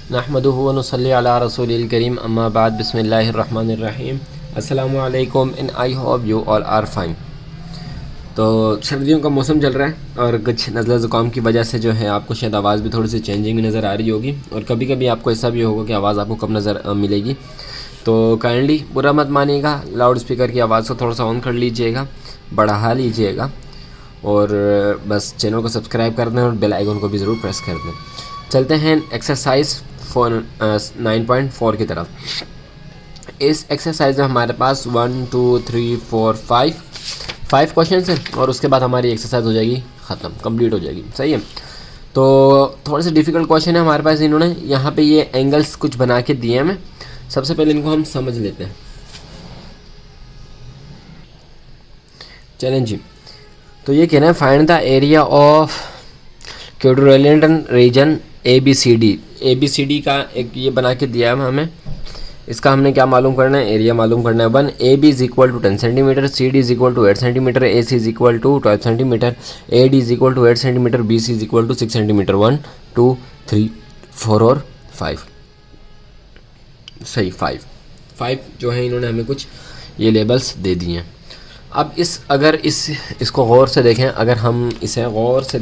नहमदुहु व नुसल्ली अला रसूलिल करीम अम्मा बाद बिस्मिल्लाहिर रहमानिर रहीम। अस्सलामु अलैकुम and I hope you all are fine. तो सर्दियों का मौसम चल रहा है और कुछ नज़ला ज़ुकाम की वजह से जो है आपको शायद आवाज़ भी थोड़ी सी चेंजिंग नज़र आ रही होगी और कभी कभी आपको ऐसा भी होगा कि आवाज़ आपको कब नज़र मिलेगी। तो काइंडली बुरा मत मानिएगा, लाउड स्पीकर की आवाज़ को थोड़ा सा ऑन कर लीजिएगा, बढ़ा लीजिएगा और बस चैनल को सब्सक्राइब कर दें और बेल आइकन को भी ज़रूर प्रेस कर दें। चलते हैं एक्सरसाइज 9.4 की तरफ। इस एक्सरसाइज में हमारे पास 1 2 3 4 5 क्वेश्चन हैं और उसके बाद हमारी एक्सरसाइज हो जाएगी ख़त्म, कंप्लीट हो जाएगी। सही है। तो थोड़े से डिफ़िकल्ट क्वेश्चन है हमारे पास। इन्होंने यहाँ पे ये एंगल्स कुछ बना के दिए हैं। सबसे पहले इनको हम समझ लेते हैं। चलें जी। तो ये कह रहे हैं find the area of quadrilateral region ABCD का एक ये बना के दिया है हमें। इसका हमने क्या मालूम करना है, एरिया मालूम करना है। 1 AB is equal to 10 centimetre, CD is equal to 8 centimetre, AC is equal to 12 centimetre, AD is equal to 8 centimetre, BC is equal to 6 centimetre. 1 2 3 4 और 5। सही 5 जो है इन्होंने हमें कुछ ये लेबल्स दे दिए हैं। अब अगर इसको गौर से देखें, अगर हम इसे गौर से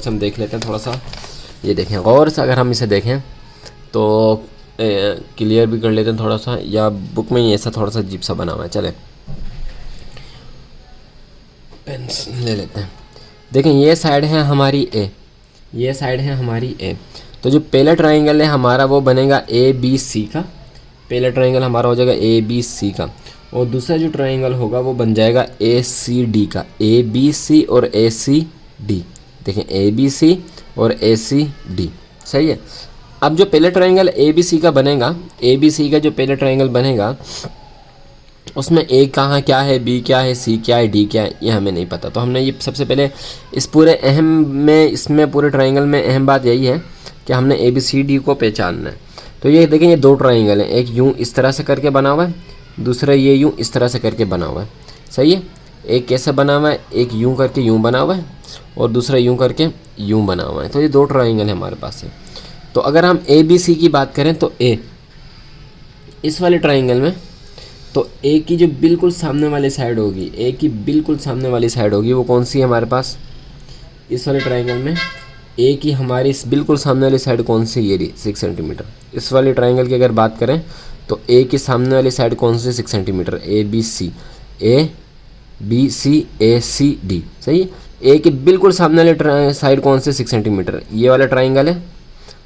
हम देख लेते हैं थोड़ा सा। ये देखें गौर से, अगर हम इसे देखें तो क्लियर भी कर लेते हैं थोड़ा सा, या बुक में ही ऐसा थोड़ा सा अजीब सा बना हुआ है। चले पेन ले लेते हैं। देखें ये साइड है हमारी A, ये साइड है हमारी A। तो जो पहला ट्राइंगल है हमारा वो बनेगा ABC का। पहला ट्राइंगल हमारा हो जाएगा ABC का और दूसरा जो ट्राइंगल होगा वो बन जाएगा ACD का। ABC और ACD, देखें ABC और ACD। सही है। अब जो पहले ट्राइंगल ABC का बनेगा, ABC का जो पहले ट्राइंगल बनेगा उसमें A कहाँ क्या है, B क्या है, C क्या है, D क्या है, ये हमें नहीं पता। तो हमने ये सबसे पहले इस पूरे इसमें पूरे ट्राइंगल में अहम बात यही है कि हमने ABCD को पहचानना है। तो ये देखें ये दो ट्राइंगल हैं, एक यूँ इस तरह से करके बना हुआ है, दूसरा ये यूँ इस तरह से करके बना हुआ है। सही है। एक कैसे बना हुआ है, एक यूँ करके यूँ बना हुआ है और दूसरा यूँ करके यूँ बना हुआ है। तो ये दो ट्राइंगल है हमारे पास है। तो अगर हम ABC की बात करें तो A इस वाले ट्राइंगल में, तो A की जो बिल्कुल सामने वाली साइड होगी, A की बिल्कुल सामने वाली साइड होगी वो कौन सी है हमारे पास इस वाले ट्राइंगल में। A की हमारी इस बिल्कुल सामने वाली साइड कौन सी, ये रही 6 सेंटीमीटर। इस वाले ट्राइंगल की अगर बात करें तो A की सामने वाली साइड कौन सी, 6 सेंटीमीटर। ABCD। सही है। A की बिल्कुल सामने वाली साइड कौन सी, 6 सेंटीमीटर। ये वाला ट्राइंगल है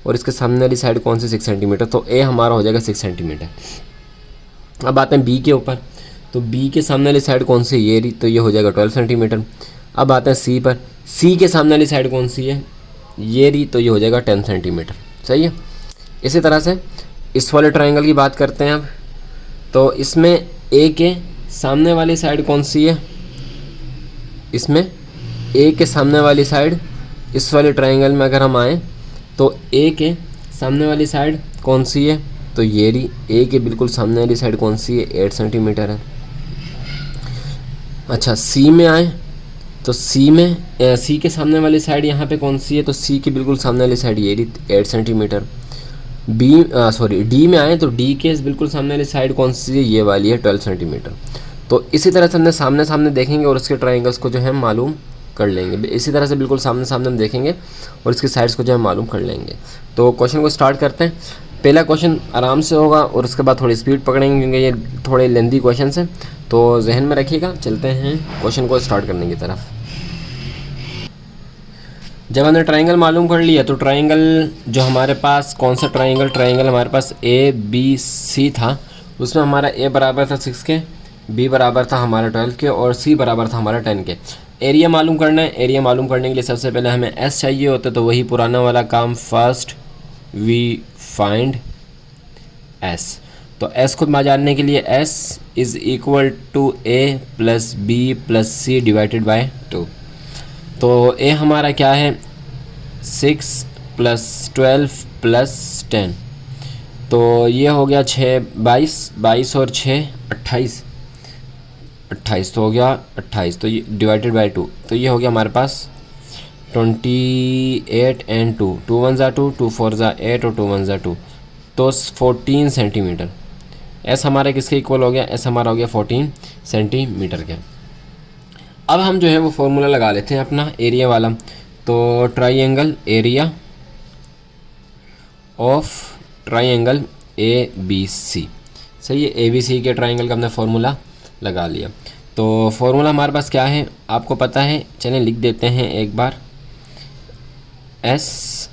और इसके सामने वाली साइड कौन सी, 6 सेंटीमीटर। तो A हमारा हो जाएगा 6 सेंटीमीटर। अब आते हैं B के ऊपर। तो B के सामने वाली साइड कौन सी, ये रही, तो ये हो जाएगा 12 सेंटीमीटर। अब आते हैं C पर। C के सामने वाली साइड कौन सी है, ये रही, तो ये हो जाएगा 10 सेंटीमीटर। सही है। इसी तरह से इस वाले ट्राइंगल की बात करते हैं अब। तो इसमें A के सामने वाली साइड कौन सी है, इसमें A के सामने वाली साइड इस वाले ट्राइंगल में अगर हम आए तो A के सामने वाली साइड कौन सी है, तो ये रही। A के बिल्कुल सामने वाली साइड कौन सी है, 8 सेंटीमीटर है। अच्छा C में आए तो C के सामने वाली साइड यहाँ पे कौन सी है, तो C के बिल्कुल सामने वाली साइड ये रही 8 सेंटीमीटर। D में आए तो D के बिल्कुल सामने वाली साइड कौन सी है, ये वाली है 12 सेंटीमीटर। तो इसी तरह से हमने सामने देखेंगे और उसके ट्राइंगल्स को जो है मालूम कर लेंगे। इसी तरह से बिल्कुल सामने हम देखेंगे और इसकी साइड्स को जो है मालूम कर लेंगे। तो क्वेश्चन को स्टार्ट करते हैं। पहला क्वेश्चन आराम से होगा और उसके बाद थोड़ी स्पीड पकड़ेंगे क्योंकि ये थोड़े लेंदी क्वेश्चन हैं, तो जहन में रखिएगा। चलते हैं क्वेश्चन को स्टार्ट करने की तरफ। जब हमने ट्राइंगल मालूम कर लिया तो ट्राइंगल जो हमारे पास कौन सा ट्राइंगल हमारे पास ABC था, उसमें हमारा A बराबर था 6 के, B बराबर था हमारा 12 के और C बराबर था हमारा 10 के। एरिया मालूम करना है। एरिया मालूम करने के लिए सबसे पहले हमें S चाहिए होता, तो वही पुराना वाला काम, फर्स्ट वी फाइंड S। तो S को जानने के लिए S is equal to A plus B plus C divided by 2। तो A हमारा क्या है, 6 प्लस 12 प्लस 10, तो ये हो गया 6 22 और 6 28 तो हो गया 28। तो ये डिवाइडेड बाय 2, तो ये हो गया हमारे पास 28 एंड 2 1 ज़ा 2 2 4 ज़ा 8 और 2 1 ज़ा 2 तो 14 सेंटीमीटर। एस हमारा किसके इक्वल हो गया, एस हमारा हो गया 14 सेंटीमीटर के। अब हम जो है वो फॉर्मूला लगा लेते हैं अपना एरिया वाला। तो triangle area of triangle A B C, सही है, ए बी सी के ट्राइंगल का हमने फार्मूला लगा लिया। तो फार्मूला हमारे पास क्या है आपको पता है, चलें लिख देते हैं एक बार। एस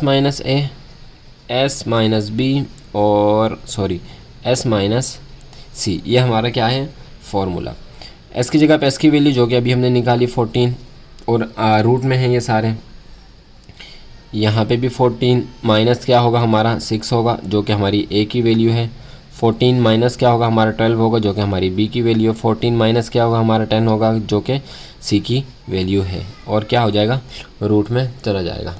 माइनस ए, एस माइनस बी और सॉरी एस माइनस सी, ये हमारा क्या है फार्मूला। एस की जगह पे एस की वैल्यू जो कि अभी हमने निकाली 14 और रूट में है ये सारे, यहाँ पे भी 14 माइनस क्या होगा हमारा 6 होगा जो कि हमारी ए की वैल्यू है। 14 माइनस क्या होगा हमारा 12 होगा जो कि हमारी बी की वैल्यू है। 14 माइनस क्या होगा हमारा 10 होगा जो कि सी की वैल्यू है, और क्या हो जाएगा रूट में चला जाएगा।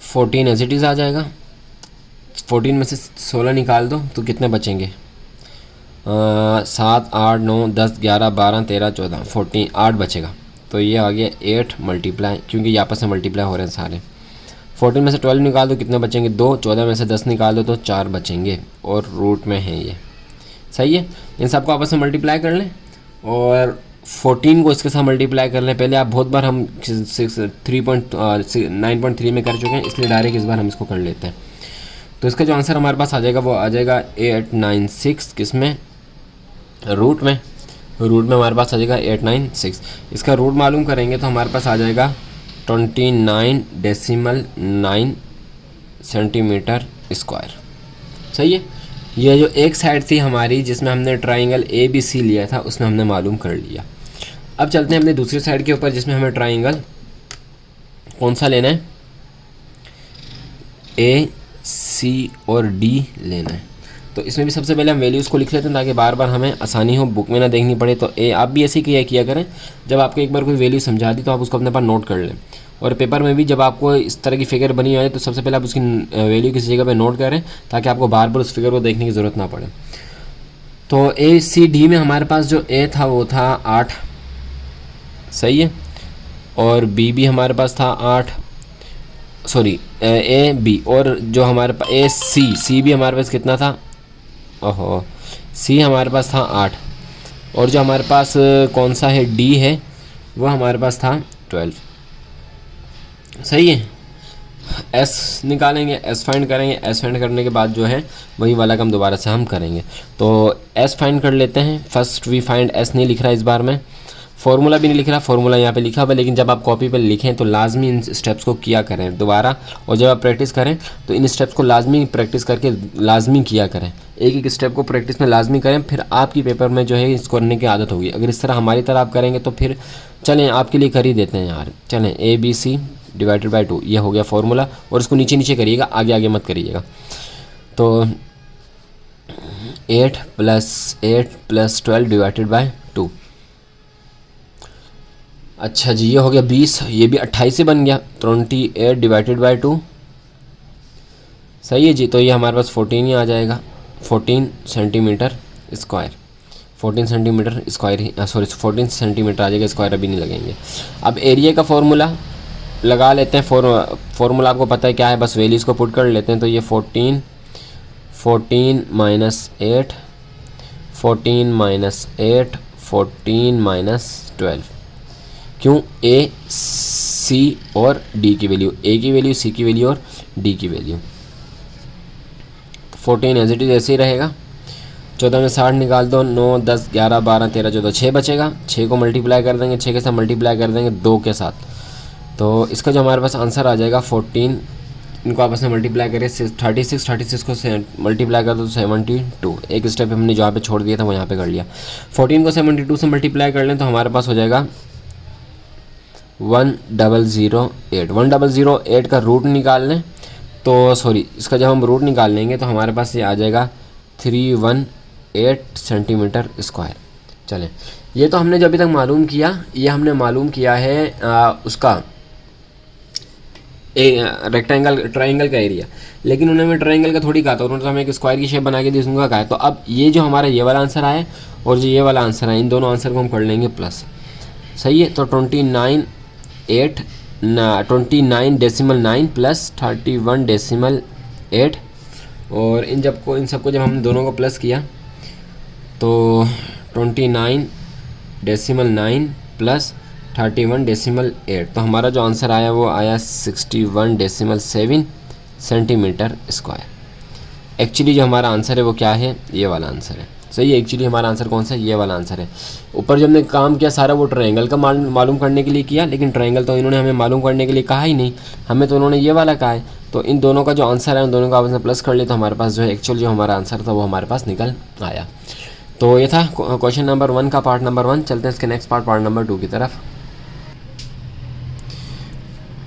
14 एज इट इज़ आ जाएगा। 14 में से 16 निकाल दो तो कितने बचेंगे, 7 8 9 10 11 12 13 14 14 8 बचेगा। तो ये आ गया 8 मल्टीप्लाई, क्योंकि ये आपस में मल्टीप्लाई हो रहे हैं सारे। 14 में से 12 निकाल दो कितने बचेंगे 2, 14 में से 10 निकाल दो तो 4 बचेंगे, और रूट में है ये, सही है। इन सबको आपस में मल्टीप्लाई कर लें और 14 को इसके साथ मल्टीप्लाई कर लें। पहले आप बहुत बार हम 9.3 में कर चुके हैं, इसलिए डायरेक्ट इस बार हम इसको कर लेते हैं। तो इसका जो आंसर हमारे पास आ जाएगा वो आ जाएगा 896, किस में, रूट में। रूट में हमारे पास आ जाएगा 896। इसका रूट मालूम करेंगे तो हमारे पास आ जाएगा 29.9 सेंटीमीटर स्क्वायर, सही है। ये जो एक साइड थी हमारी जिसमें हमने ट्राइंगल ए बी सी लिया था उसमें हमने मालूम कर लिया। अब चलते हैं अपने दूसरी साइड के ऊपर जिसमें हमें ट्राइंगल कौन सा लेना है, ए सी और डी लेना है। तो इसमें भी सबसे पहले हम वैल्यूज़ को लिख लेते हैं ताकि बार बार हमें आसानी हो, बुक में ना देखनी पड़े। तो ए, आप भी ऐसे ही किया करें, जब आपको एक बार कोई वैल्यू समझा दी तो आप उसको अपने पास नोट कर लें। और पेपर में भी जब आपको इस तरह की फिगर बनी आए तो सबसे पहले आप उसकी वैल्यू किसी जगह पे नोट करें ताकि आपको बार बार उस फिगर को देखने की ज़रूरत ना पड़े। तो ए सी डी में हमारे पास जो ए था वो था 8, सही है, और बी भी हमारे पास था 8, सॉरी ए बी, और जो हमारे पास ए सी भी हमारे पास कितना था, ओहो, सी हमारे पास था 8, और जो हमारे पास कौन सा है डी है वो हमारे पास था 12, सही है। एस निकालेंगे, एस फाइंड करेंगे, एस फाइंड करने के बाद जो है वही वाला काम दोबारा से हम करेंगे। तो एस फाइंड कर लेते हैं। फर्स्ट वी फाइंड एस नहीं लिख रहा इस बार में, फॉर्मूला भी नहीं लिख रहा, फॉर्मूला यहाँ पे लिखा हुआ है, लेकिन जब आप कॉपी पे लिखें तो लाजमी इन स्टेप्स को किया करें दोबारा, और जब आप प्रैक्टिस करें तो इन स्टेप्स को लाजमी प्रैक्टिस करके लाजमी किया करें। एक एक स्टेप को प्रैक्टिस में लाजमी करें, फिर आपकी पेपर में जो है इसको करने की आदत होगी। अगर इस तरह हमारी तरह आप करेंगे तो फिर चलें आपके लिए कर ही देते हैं यार। चलें A B C divided by 2 ये हो गया फॉर्मूला, और इसको नीचे नीचे करिएगा, आगे आगे मत करिएगा। तो 8 + 12 डिवाइडेड बाई 2, अच्छा जी ये हो गया 20, ये भी 28 से बन गया 28 डिवाइडेड बाई 2, सही है जी। तो ये हमारे पास 14 ही आ जाएगा, 14 centimetre square, 14 centimetre square, sorry 14 centimetre आ जाएगा, स्क्वायर अभी नहीं लगेंगे। अब एरिया का फॉर्मूला लगा लेते हैं। फॉर्मूला आपको पता है क्या है, बस वैल्यूज़ को पुट कर लेते हैं। तो ये 14 माइनस 8, 14 माइनस 8, 14 माइनस 12, क्यों, ए सी और डी की वैल्यू, ए की वैल्यू, सी की वैल्यू और डी की वैल्यू। 14 एज इट इज ऐसे ही रहेगा। 14 में 60 निकाल दो, 9 10 11 12 13 14, 6 बचेगा। 6 को मल्टीप्लाई कर देंगे, 6 के साथ मल्टीप्लाई कर देंगे 2 के साथ, तो इसका जो हमारे पास आंसर आ जाएगा 14, इनको आपस में मल्टीप्लाई करें 36 को मल्टीप्लाई कर दो 72। एक स्टेप हमने जहाँ पे छोड़ दिया था वो यहाँ पे कर लिया। 14 को 72 से मल्टीप्लाई कर लें तो हमारे पास हो जाएगा 1008। 1008 का रूट निकाल लें तो सॉरी इसका जब हम रूट निकाल लेंगे तो हमारे पास ये आ जाएगा 318 सेंटीमीटर स्क्वायर। चलें, ये तो हमने जो अभी तक मालूम किया, ये हमने मालूम किया है उसका रेक्टेंगल ट्राइंगल का एरिया, लेकिन उन्होंने ट्राइंगल का थोड़ी कहा था, उन्होंने तो हमें एक स्क्वायर की शेप बना के दी उसका कहा है। तो अब ये जो हमारा ये वाला आंसर आया और जो ये वाला आंसर आया, इन दोनों आंसर को हम कर लेंगे प्लस, सही है। तो 29.9 प्लस 31.9 8 और इन सबको जब हमने दोनों को प्लस किया तो 29.9 प्लस 31.8, तो हमारा जो आंसर आया वो आया 61.7 सेंटीमीटर स्क्वायर। एक्चुअली जो हमारा आंसर है वो क्या है, ये वाला आंसर है। सही है, एक्चुअली हमारा आंसर कौन सा है, ये वाला आंसर है। ऊपर जो हमने काम किया सारा वो ट्रायंगल का मालूम करने के लिए किया, लेकिन ट्रायंगल तो इन्होंने हमें मालूम करने के लिए कहा ही नहीं, हमें तो उन्होंने ये वाला कहा है। तो इन दोनों का जो आंसर है उन दोनों का आपस में प्लस कर ले तो हमारे पास जो है एक्चुअल जो हमारा आंसर था वो हमारे पास निकल आया। तो ये था क्वेश्चन नंबर 1 का पार्ट नंबर 1। चलते हैं इसके नेक्स्ट पार्ट नंबर 2 की तरफ।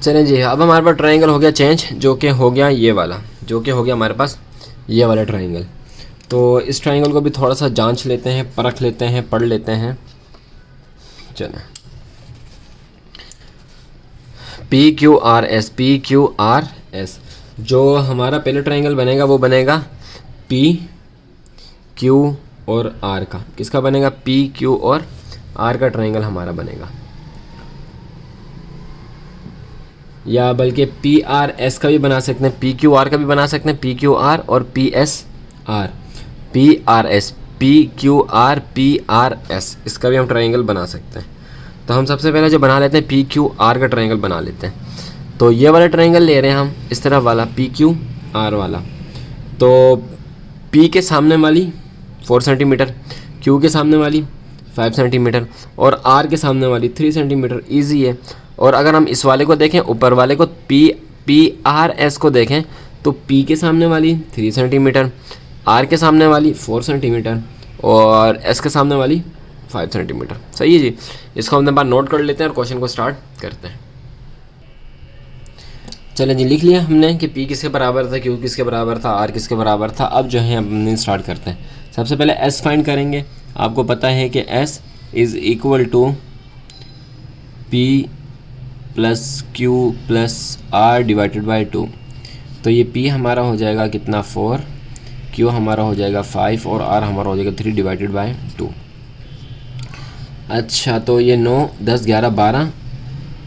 चलें जी, अब हमारे पास ट्रायंगल हो गया चेंज, जो कि हो गया ये वाला, जो कि हो गया हमारे पास ये वाला ट्रायंगल। तो इस ट्रायंगल को भी थोड़ा सा जांच लेते हैं, परख लेते हैं, पढ़ लेते हैं। चलें, PQRS, PQRS जो हमारा पहले ट्रायंगल बनेगा वो बनेगा PQ और R का। किसका बनेगा, PQ और R का ट्रायंगल हमारा बनेगा, या बल्कि PRS का भी बना सकते हैं, PQR का भी बना सकते हैं, PQR और PSR, PRS, PQR, PRS इसका भी हम ट्रायंगल बना सकते हैं। तो हम सबसे पहले जो बना लेते हैं PQR का ट्रायंगल बना लेते हैं। तो ये वाला ट्रायंगल ले रहे हैं हम, इस तरफ वाला PQR वाला। तो P के सामने वाली 4 सेंटीमीटर, Q के सामने वाली 5 सेंटीमीटर और R के सामने वाली 3 सेंटीमीटर। ईजी है। और अगर हम इस वाले को देखें, ऊपर वाले को PRS को देखें, तो P के सामने वाली 3 सेंटीमीटर, R के सामने वाली 4 सेंटीमीटर और S के सामने वाली 5 सेंटीमीटर। सही है जी, इसको हम बार नोट कर लेते हैं और क्वेश्चन को स्टार्ट करते हैं। चलें जी, लिख लिया हमने कि P किसके बराबर था, Q किसके बराबर था, R किसके बराबर था। अब जो है हम स्टार्ट करते हैं। सबसे पहले S फाइंड करेंगे। आपको पता है कि S is equal to P plus Q plus R divided by 2। तो ये P हमारा हो जाएगा कितना, 4, Q हमारा हो जाएगा 5 और R हमारा हो जाएगा 3 डिवाइडेड बाई 2। अच्छा, तो ये 9, 10, 11, 12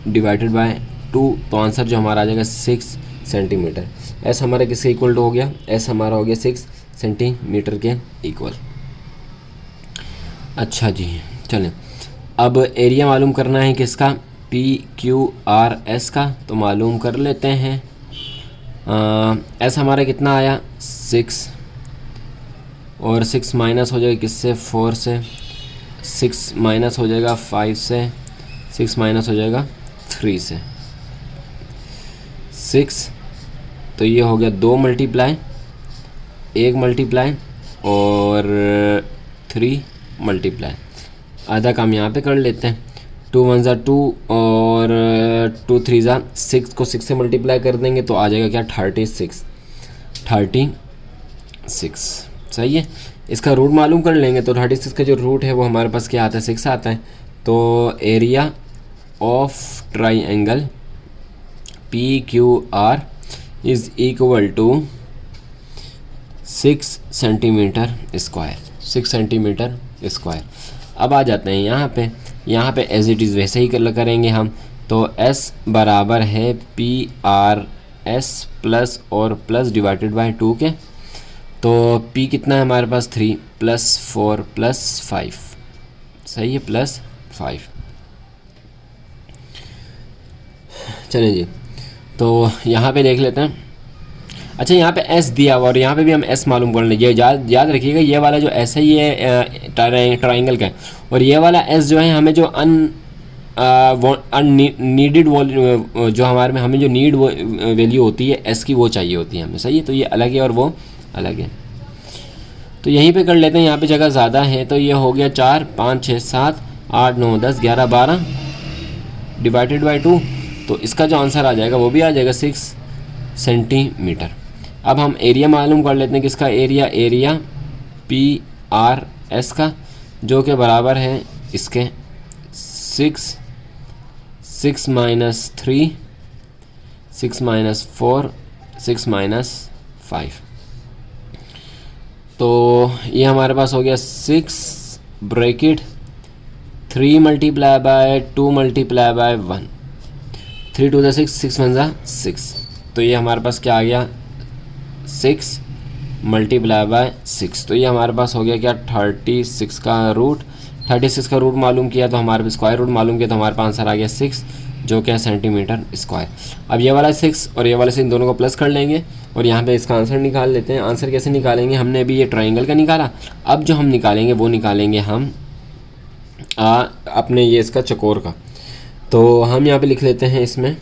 डिवाइडेड बाय 2, तो आंसर जो हमारा आ जाएगा 6 सेंटीमीटर। एस हमारा किसके इक्वल टू हो गया, एस हमारा हो गया 6 सेंटीमीटर के इक्वल। अच्छा जी, चलें अब एरिया मालूम करना है किसका, PQRS का। तो मालूम कर लेते हैं। एस हमारा कितना आया, 6 और 6 माइनस हो जाएगा किससे, 4 से। 6 माइनस हो जाएगा 5 से, 6 माइनस हो जाएगा 3 से। 6 तो ये हो गया 2 मल्टीप्लाई, 1 मल्टीप्लाई और 3 मल्टीप्लाई। आधा काम यहाँ पे कर लेते हैं। 2 1 ज़ा 2 और 2 3 ज़ा 6 को 6 से मल्टीप्लाई कर देंगे तो आ जाएगा क्या, 36। सही है। इसका रूट मालूम कर लेंगे तो 36 का जो रूट है वो हमारे पास क्या आता है, 6 आता है। तो area of triangle PQR is equal to 6 centimetre square, 6 centimetre square. अब आ जाते हैं यहाँ पे एज इट इज़ वैसे ही करेंगे हम। तो S बराबर है PRS प्लस और प्लस डिवाइडेड बाय 2 के। तो P कितना है हमारे पास, 3 प्लस 4 प्लस 5। सही है, प्लस 5। चलें जी, तो यहाँ पे देख लेते हैं। अच्छा, यहाँ पे S दिया हुआ और यहाँ पे भी हम S मालूम कर लेंगे। याद रखिएगा, ये वाला जो S है ये ट्राइंगल का है और ये वाला S जो है हमें जो अननीडेड जो हमारे में हमें जो नीड वैल्यू होती है S की, वो चाहिए होती है हमें। सही है, तो ये अलग है और वो अलग है। तो यहीं पे कर लेते हैं, यहाँ पे जगह ज़्यादा है। तो ये हो गया 4 5 6 7 8 9 10 11 12 डिवाइडेड बाई 2। तो इसका जो आंसर आ जाएगा वो भी आ जाएगा 6 सेंटीमीटर। अब हम एरिया मालूम कर लेते हैं किसका, एरिया PRS का, जो कि बराबर है इसके 6 माइनस 3, 6 माइनस 4, 6 माइनस 5। तो ये हमारे पास हो गया 6 bracket 3 multiply by 2 multiply by 1, 3 2 6, 6 1 6। तो ये हमारे पास क्या आ गया, 6 मल्टीप्लाई बाय 6, तो ये हमारे पास हो गया क्या 36 का रूट। 36 का रूट मालूम किया तो हमारे पास स्क्वायर रूट मालूम किया तो हमारे पास आंसर आ गया 6, जो क्या सेंटीमीटर स्क्वायर। अब ये वाला 6 और ये वाला 6 इन दोनों को प्लस कर लेंगे और यहाँ पे इसका आंसर निकाल लेते हैं। आंसर कैसे निकालेंगे, हमने अभी ये ट्राइंगल का निकाला, अब जो हम निकालेंगे वो निकालेंगे हम अपने ये इसका चकोर का। तो हम यहाँ पे लिख लेते हैं इसमें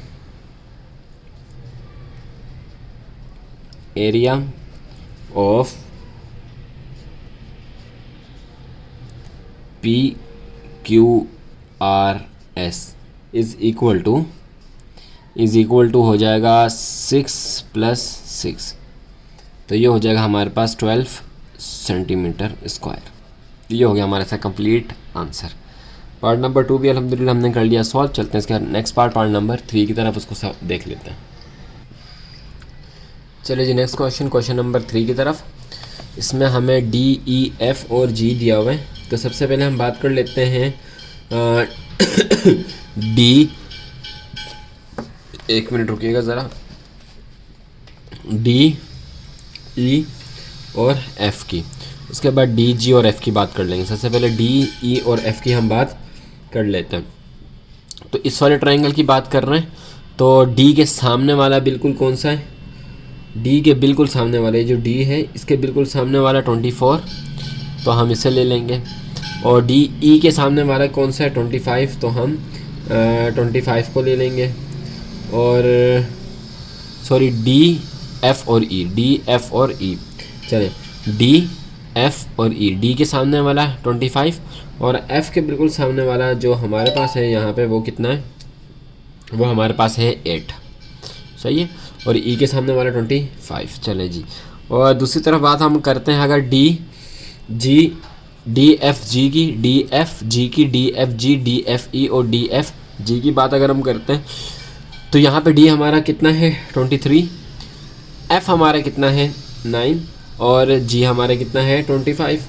area of PQRS is equal to हो जाएगा 6 + 6, तो ये हो जाएगा हमारे पास 12 सेंटीमीटर स्क्वायर। ये हो गया हमारे साथ कंप्लीट आंसर। पार्ट नंबर 2 भी अल्हम्दुलिल्लाह हमने कर लिया सॉल्व। चलते हैं इसके नेक्स्ट पार्ट नंबर 3 की तरफ, उसको सब देख लेते हैं। चलिए जी नेक्स्ट क्वेश्चन नंबर 3 की तरफ। इसमें हमें DEF और G दिया हुआ है। तो सबसे पहले हम बात कर लेते हैं D, एक मिनट रुकिएगा ज़रा, D, E और F की। उसके बाद D, G और F की बात कर लेंगे। सबसे पहले D, E और F की हम बात कर लेते हैं। तो इस वाले ट्रायंगल की बात कर रहे हैं, तो D के सामने वाला बिल्कुल कौन सा है, D के बिल्कुल सामने वाला, ये जो D है इसके बिल्कुल सामने वाला 24, तो हम इसे ले लेंगे। और E के सामने वाला कौन सा है 25, तो हम 25 को ले लेंगे। और सॉरी DF और E, चले DF और E, D के सामने वाला 25 और F के बिल्कुल सामने वाला जो हमारे पास है यहाँ पे वो कितना है, वो हमारे पास है 8, सही है। और E के सामने वाला 25, चले जी। और दूसरी तरफ बात हम करते हैं अगर DFG की, DFG, DFE और DFG की बात अगर हम करते हैं, तो यहाँ पे D हमारा कितना है 23, F हमारा कितना है 9 और G हमारा कितना है 25,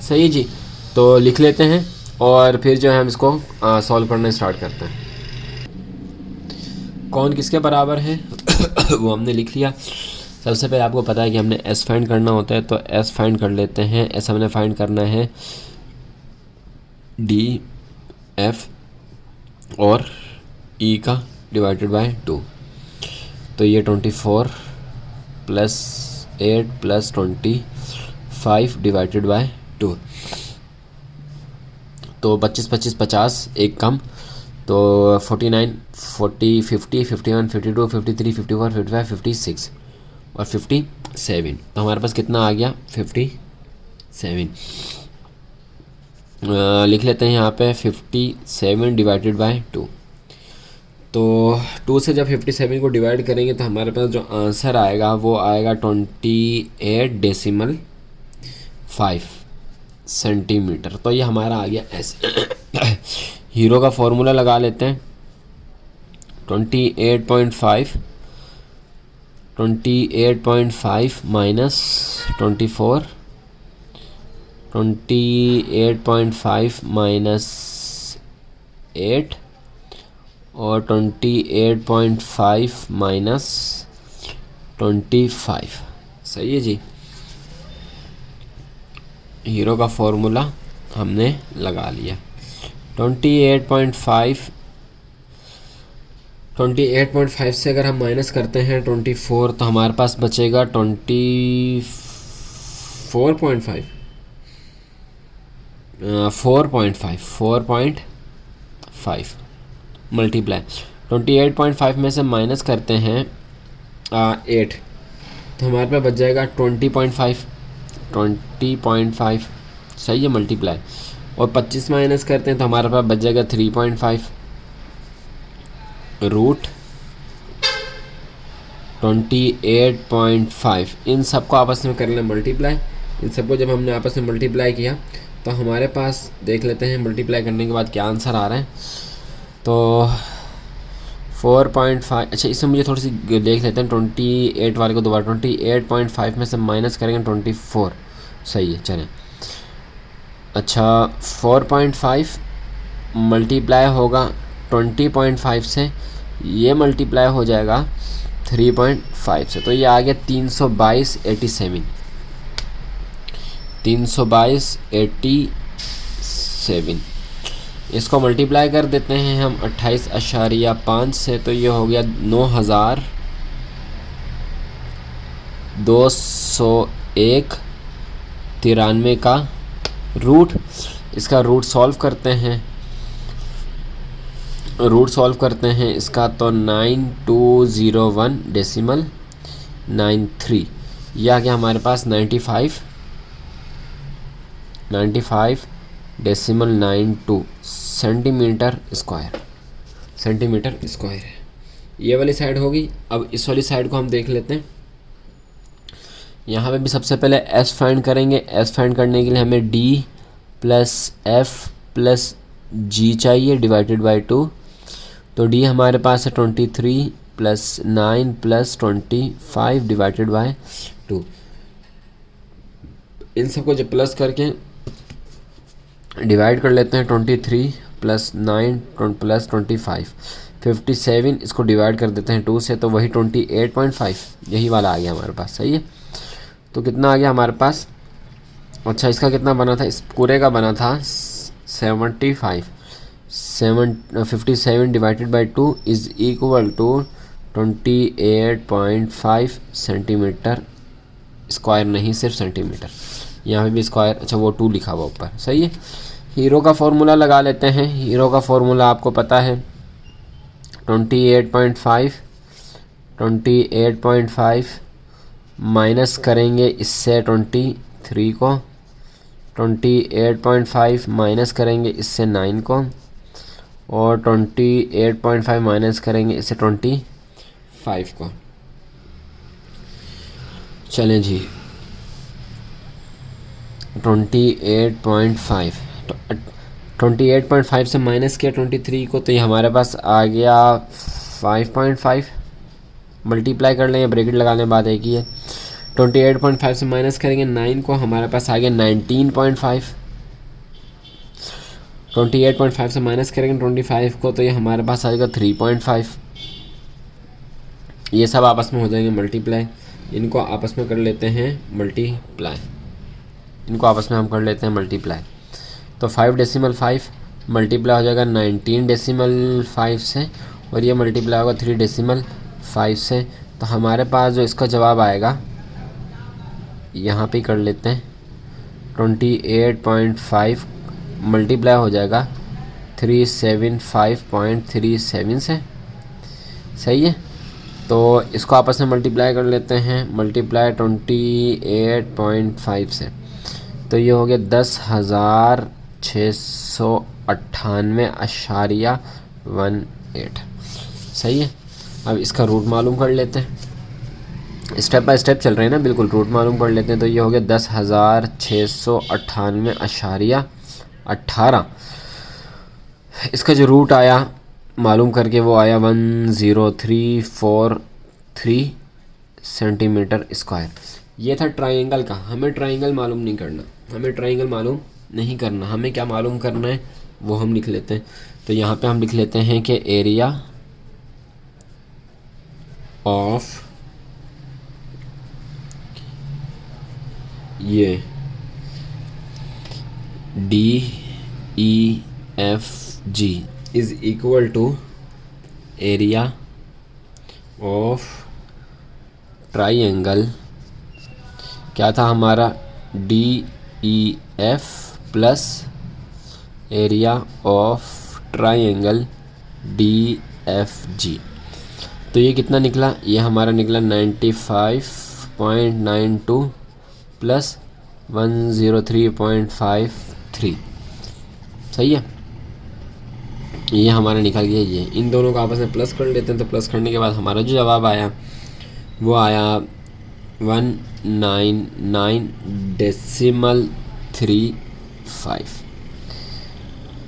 सही है जी। तो लिख लेते हैं और फिर जो है हम इसको सॉल्व करना स्टार्ट करते हैं। कौन किसके बराबर है वो हमने लिख लिया। सबसे पहले आपको पता है कि हमने S फाइंड करना होता है, तो S फाइंड कर लेते हैं। S हमने फाइंड करना है DF और E का डिवाइडेड बाय 2, तो ये 24 + 8 + 25 डिवाइडेड बाय 2, तो 25 25 50, एक कम, तो 49 40 50 51 52 53 54 55 56 और 57, तो हमारे पास कितना आ गया 57। लिख लेते हैं यहाँ पे 57 डिवाइडेड बाय 2, तो 2 से जब 57 को डिवाइड करेंगे तो हमारे पास जो आंसर आएगा वो आएगा 28.5 सेंटीमीटर। तो ये हमारा आ गया ऐसे। हीरो का फॉर्मूला लगा लेते हैं 28.5 माइनस 24, 28.5 माइनस 8 और 28.5 माइनस 25, सही है जी। हीरो का फॉर्मूला हमने लगा लिया। 28.5 से अगर हम माइनस करते हैं 24, तो हमारे पास बचेगा 24.5 4.5 मल्टीप्लाई 28.5 में से माइनस करते हैं 8, तो हमारे पास बच जाएगा 20.5, सही है, मल्टीप्लाई। और 25 माइनस करते हैं तो हमारे पास बच जाएगा 3.5 रूट 28.5। इन सबको आपस में कर लें मल्टीप्लाई। इन सबको जब हमने आपस में मल्टीप्लाई किया तो हमारे पास देख लेते हैं मल्टीप्लाई करने के बाद क्या आंसर आ रहा है। तो 4.5, अच्छा इसमें मुझे थोड़ी सी देख लेते हैं 28 वाले को दोबारा। 28.5 में से माइनस करेंगे 24, सही है, चलें। अच्छा 4.5 मल्टीप्लाई होगा 20.5 से, ये मल्टीप्लाई हो जाएगा 3.5 से, तो ये आ गया 322.87, 322.87। इसको मल्टीप्लाई कर देते हैं हम 28.5 से, तो ये हो गया 9,201.93 का रूट। इसका रूट सॉल्व करते हैं, इसका तो 9201.93, यह आ गया हमारे पास 95.92 सेंटीमीटर स्क्वायर है। ये वाली साइड होगी। अब इस वाली साइड को हम देख लेते हैं। यहाँ पे भी सबसे पहले एस फाइंड करेंगे। एस फाइंड करने के लिए हमें डी प्लस एफ प्लस जी चाहिए डिवाइडेड बाई 2। तो डी हमारे पास है 23 प्लस 9 प्लस 25 डिवाइडेड बाई 2। इन सबको जब प्लस करके डिवाइड कर लेते हैं, 23 प्लस 9 प्लस 25 57, इसको डिवाइड कर देते हैं 2 से, तो वही 28.5 यही वाला आ गया हमारे पास। सही है, तो कितना आ गया हमारे पास। अच्छा, इसका कितना बना था, इस पूरे का बना था 57 divided by 2 is equal to 28.5 centimetre square, नहीं सिर्फ सेंटीमीटर, यहाँ पे भी स्क्वायर। अच्छा, वो 2 लिखा हुआ ऊपर। सही है, हीरो का फॉर्मूला लगा लेते हैं। हीरो का फॉर्मूला आपको पता है 28.5 माइनस करेंगे इससे 23 को, 28.5 माइनस करेंगे इससे 9 को, और 28.5 माइनस करेंगे इससे 25 को। चलें जी, 28.5 से माइनस किया 23 को, तो ये हमारे पास आ गया 5.5। मल्टीप्लाई कर लें या ब्रैकेट लगाने के बाद एक ही है। 28.5 से माइनस करेंगे 9 को, हमारे पास आ गया 19.5। 28.5 से माइनस करेंगे 25 को, तो ये हमारे पास आ जाएगा 3.5। ये सब आपस में हो जाएंगे मल्टीप्लाई। इनको आपस में कर लेते हैं मल्टीप्लाई, तो 5.5 मल्टीप्लाई हो जाएगा 19.5 से, और ये मल्टीप्लाई होगा 3.5 से। तो हमारे पास जो इसका जवाब आएगा, यहाँ पे कर लेते हैं 28.5 मल्टीप्लाई हो जाएगा 375.37 से। सही है, तो इसको आपस में मल्टीप्लाई कर लेते हैं। मल्टीप्लाई 28.5 से, तो ये हो गया 10,698.18। सही है, अब इसका रूट मालूम कर लेते हैं। स्टेप बाय स्टेप चल रहे हैं ना, बिल्कुल। रूट मालूम कर लेते हैं, तो ये हो गया 10,698.18। इसका जो रूट आया मालूम करके, वो आया 10343 सेंटीमीटर स्क्वायर। ये था ट्राइंगल का। हमें ट्राइंगल मालूम नहीं करना, हमें क्या मालूम करना है वो हम लिख लेते हैं। तो यहाँ पे हम लिख लेते हैं कि एरिया ऑफ ये DEFG is equal to area of triangle, क्या था हमारा, DEF plus area of triangle DFG। तो ये कितना निकला, ये हमारा निकला 95.92 प्लस 103.53। सही है, ये हमारा निकल गया। ये इन दोनों को आपस में प्लस कर लेते हैं, तो प्लस करने के बाद हमारा जो जवाब आया वो आया 199.35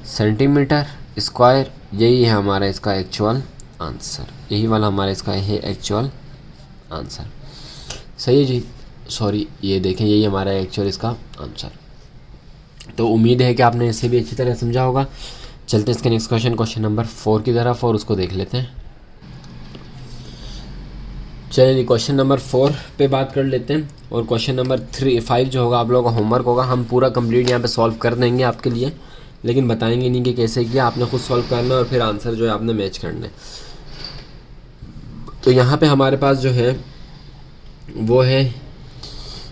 सेंटीमीटर स्क्वायर। यही है हमारा इसका एक्चुअल आंसर, यही वाला हमारा इसका है एक्चुअल आंसर। सही है जी, सॉरी, ये देखें, यही हमारा एक्चुअल इसका आंसर। तो उम्मीद है कि आपने इसे भी अच्छी तरह समझा होगा। चलते हैं इसके नेक्स्ट क्वेश्चन नंबर 4 की तरफ, और उसको देख लेते हैं। चलिए क्वेश्चन नंबर 4 पे बात कर लेते हैं। और क्वेश्चन नंबर 5 जो होगा आप लोगों का होमवर्क होगा, हम पूरा कंप्लीट यहाँ पे सॉल्व कर देंगे आपके लिए, लेकिन बताएंगे नहीं कि कैसे किया, आपने खुद सॉल्व करना है और फिर आंसर जो है आपने मैच करना है। तो यहाँ पे हमारे पास जो है वो है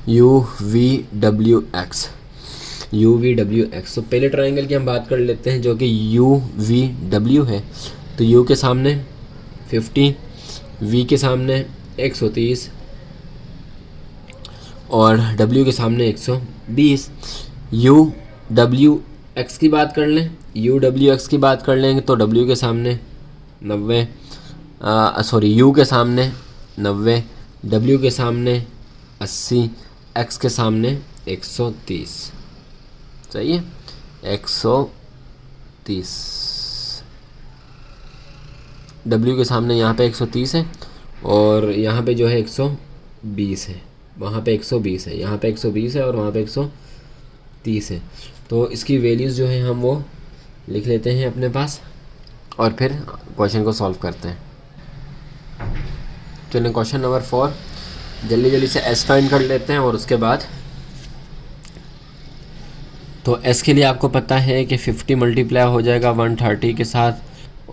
UVWX। तो पहले ट्राइंगल की हम बात कर लेते हैं जो कि UVW है। तो U के सामने 50, V के सामने 130 और W के सामने 120। UWX की बात कर लें, UWX की बात कर लेंगे तो W के सामने 90, U के सामने 90, W के सामने 80, X के सामने 130। सही है, 130। W के सामने यहाँ पे 130 है और यहाँ पे जो है 120 है, वहाँ पे 120 है, यहाँ पे 120 है और वहाँ पे 130 है। तो इसकी वैल्यूज़ जो है हम वो लिख लेते हैं अपने पास और फिर क्वेश्चन को सॉल्व करते हैं। चलिए क्वेश्चन नंबर 4 जल्दी से S फाइंड कर लेते हैं। और उसके बाद तो S के लिए आपको पता है कि 50 मल्टीप्लाई हो जाएगा 130 के साथ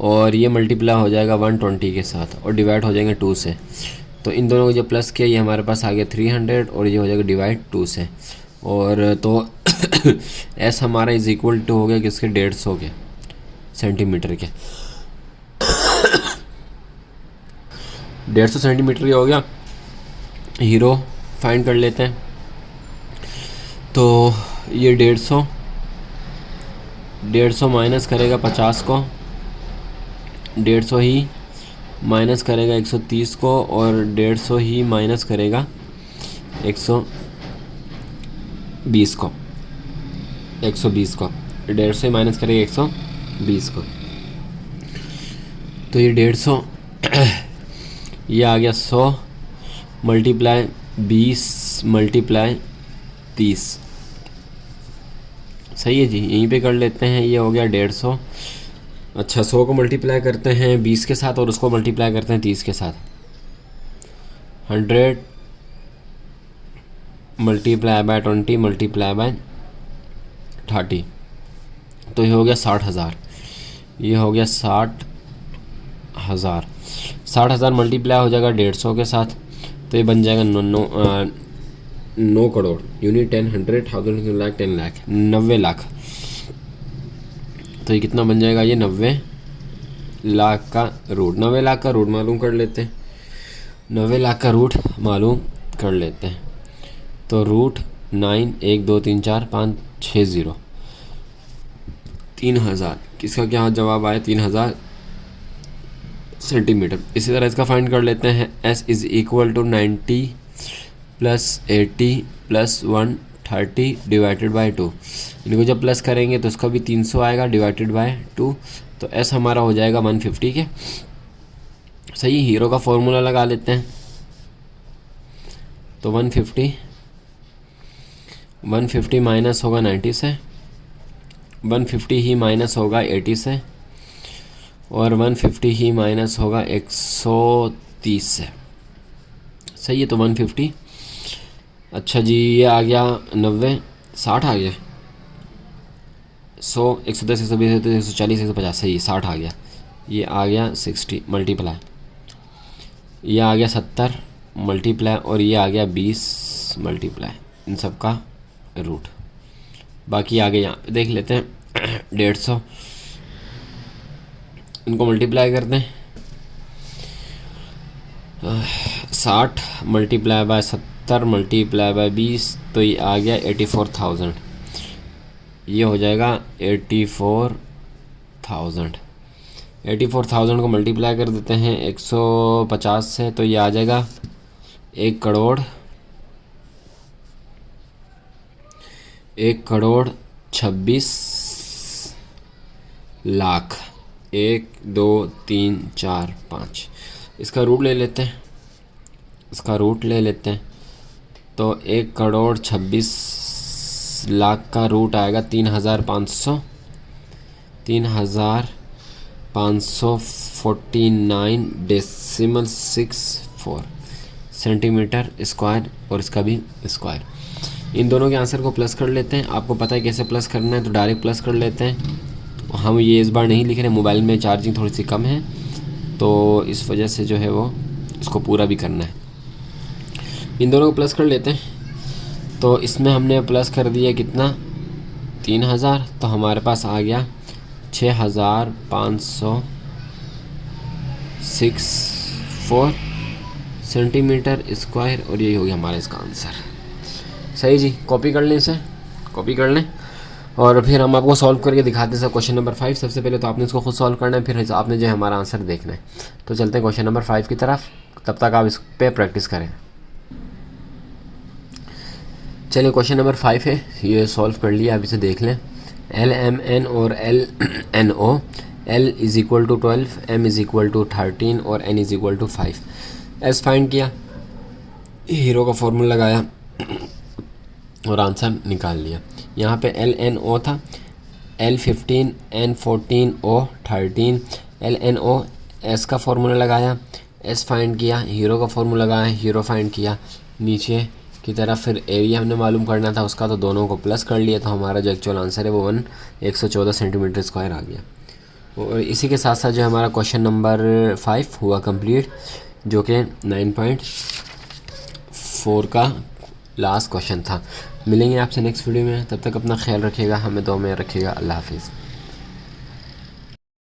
और ये मल्टीप्लाई हो जाएगा 120 के साथ और डिवाइड हो जाएंगे 2 से। तो इन दोनों को जो प्लस किया ये हमारे पास आ गया 300 और ये हो जाएगा डिवाइड 2 से। और तो S हमारा इज इक्वल टू हो गया किसके 150 के सेंटीमीटर के 150 सेंटीमीटर का हो गया। हीरो फाइंड कर लेते हैं। तो ये 150 माइनस करेगा 50 को, 150 ही माइनस करेगा 130 को और 150 ही माइनस करेगा 120 को, 120 को 150 ही माइनस करेगा 120 को। तो ये 150 ये आ गया 100 मल्टीप्लाई 20 मल्टीप्लाई 30। सही है जी, यहीं पे कर लेते हैं। ये हो गया 150। अच्छा 100 को मल्टीप्लाई करते हैं 20 के साथ और उसको मल्टीप्लाई करते हैं 30 के साथ। 100 मल्टीप्लाई बाय 20 मल्टीप्लाई बाय 30। तो ये हो गया 60,000। ये हो गया 60,000। 60,000 मल्टीप्लाई हो जाएगा 150 के साथ तो ये बन जाएगा 9 करोड़। यूनिट 10 100,000 लाख 10 लाख 90 लाख। तो ये कितना बन जाएगा, ये 90 लाख का रूट। 90 लाख का रूट मालूम कर लेते हैं। 90 लाख का रूट मालूम कर लेते हैं। तो रूट 9 1 2 3 4 5 6 0 3000। किसका क्या जवाब आया 3000 सेंटीमीटर। इसी तरह इसका फाइंड कर लेते हैं। S is equal to 90 plus 80 plus 130 divided by 2। इनको जब प्लस करेंगे तो इसका भी 300 आएगा डिवाइडेड बाय 2। तो S हमारा हो जाएगा 150 के। सही, हीरो का फॉर्मूला लगा लेते हैं। तो 150 माइनस होगा 90 से, 150 ही माइनस होगा 80 से और 150 ही माइनस होगा 130 से। सही है, तो 150। अच्छा जी, ये आ गया 90 60 आ गया 100 110 120 140 150। सही, 60 आ गया। ये आ गया 60 मल्टीप्लाई, ये आ गया 70 मल्टीप्लाई और ये आ गया 20 मल्टीप्लाई। इन सब का रूट बाकी आगे यहाँ पे देख लेते हैं। 150 इनको मल्टीप्लाई करते हैं। 60 मल्टीप्लाई बाय 70 मल्टीप्लाई बाय 20 तो ये आ गया 84,000। ये हो जाएगा 84,000 को मल्टीप्लाई कर देते हैं 150 से तो ये आ जाएगा 1 करोड़ 26 लाख। 1 2 3 4 5 इसका रूट ले लेते हैं। तो 1 करोड़ 26 लाख का रूट आएगा 3,549.64। सेंटीमीटर स्क्वायर और इसका भी स्क्वायर। इन दोनों के आंसर को प्लस कर लेते हैं। आपको पता है कैसे प्लस करना है, तो डायरेक्ट प्लस कर लेते हैं। हम ये इस बार नहीं लिख रहे, मोबाइल में चार्जिंग थोड़ी सी कम है तो इस वजह से जो है वो इसको पूरा भी करना है। इन दोनों को प्लस कर लेते हैं। तो इसमें हमने प्लस कर दिया कितना, 3000, तो हमारे पास आ गया 6564 सेंटीमीटर स्क्वायर, और यही हो गया हमारा इसका आंसर। सही जी, कॉपी कर लें, इसे कॉपी कर लें और फिर हम आपको सॉल्व करके दिखाते हैं। क्वेश्चन नंबर 5 सबसे पहले तो आपने इसको खुद सॉल्व करना है, फिर आपने जो है हमारा आंसर देखना है। तो चलते हैं क्वेश्चन नंबर 5 की तरफ, तब तक आप इस पर प्रैक्टिस करें। चलिए क्वेश्चन नंबर 5 है, ये सॉल्व कर लिया, आप इसे देख लें। LMN और LNO, L is equal to 12, M is equal to 13 और N is equal to 5। S find किया, हीरो का फॉर्मूला लगाया और आंसर निकाल लिया। यहाँ पे LNO था, L15, N14, O 13, LNO, S का फार्मूला लगाया, S फाइंड किया, हीरो का फार्मूला लगाया, हीरो फाइंड किया। नीचे की तरफ फिर एरिया हमने मालूम करना था उसका, तो दोनों को प्लस कर लिया, तो हमारा जो एक्चुअल आंसर है वो 114 सेंटीमीटर स्क्वायर आ गया। और इसी के साथ साथ जो हमारा क्वेश्चन नंबर 5 हुआ कंप्लीट, जो कि 9.4 का लास्ट क्वेश्चन था। मिलेंगे आपसे नेक्स्ट वीडियो में, तब तक अपना ख्याल रखिएगा, हमें दुआ में रखिएगा। अल्लाह हाफिज़।